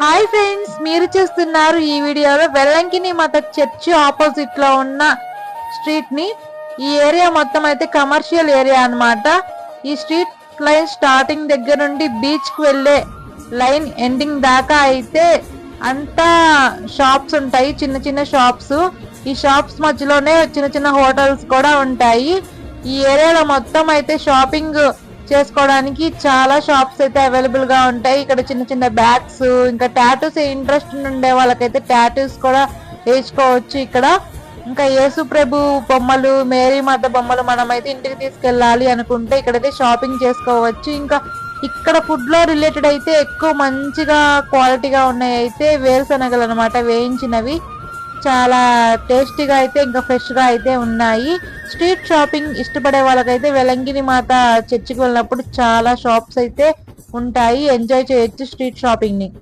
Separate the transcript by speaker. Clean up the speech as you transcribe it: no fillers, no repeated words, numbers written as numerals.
Speaker 1: Hi friends, మీరు చూస్తున్నారు ఈ వీడియోలో వెల్లంకిని మాత చర్చ్ ఆపోజిట్ లో ఉన్న స్ట్రీట్ ని. ఈ ఏరియా మొత్తం అయితే కమర్షియల్ ఏరియా అన్నమాట. ఈ స్ట్రీట్ లైన్ స్టార్టింగ్ దగ్గర నుండి బీచ్ కు వెళ్లే లైన్ ఎండింగ్ దాకా అయితే అంతా షాప్స్ ఉంటాయి, చిన్న చిన్న షాప్స్. ఈ షాప్స్ మధ్యలోనే చిన్న చిన్న హోటల్స్ కూడా ఉంటాయి. ఈ ఏరియాలో మొత్తం అయితే షాపింగ్ చేసుకోవడానికి చాలా షాప్స్ అయితే అవైలబుల్ గా ఉంటాయి. ఇక్కడ చిన్న చిన్న బ్యాగ్స్, ఇంకా టాటూస్ ఇంట్రెస్ట్ ఉండే వాళ్ళకైతే టాటూస్ కూడా వేసుకోవచ్చు ఇక్కడ. ఇంకా యేసు ప్రభు బొమ్మలు, మేరీ మాత బొమ్మలు మనమైతే ఇంటికి తీసుకెళ్ళాలి అనుకుంటే ఇక్కడైతే షాపింగ్ చేసుకోవచ్చు. ఇంకా ఇక్కడ ఫుడ్ లో రిలేటెడ్ అయితే ఎక్కువ మంచిగా క్వాలిటీగా ఉన్నాయి అయితే వేరుశనగలు అనమాట, వేయించినవి. చాలా టేస్టీగా అయితే ఇంకా ఫ్రెష్ గా అయితే ఉన్నాయి. స్ట్రీట్ షాపింగ్ ఇష్టపడే వాళ్ళకైతే వెలంగిని మాత చర్చికి వెళ్ళినప్పుడు చాలా షాప్స్ అయితే ఉంటాయి, ఎంజాయ్ చేయొచ్చు స్ట్రీట్ షాపింగ్ ని.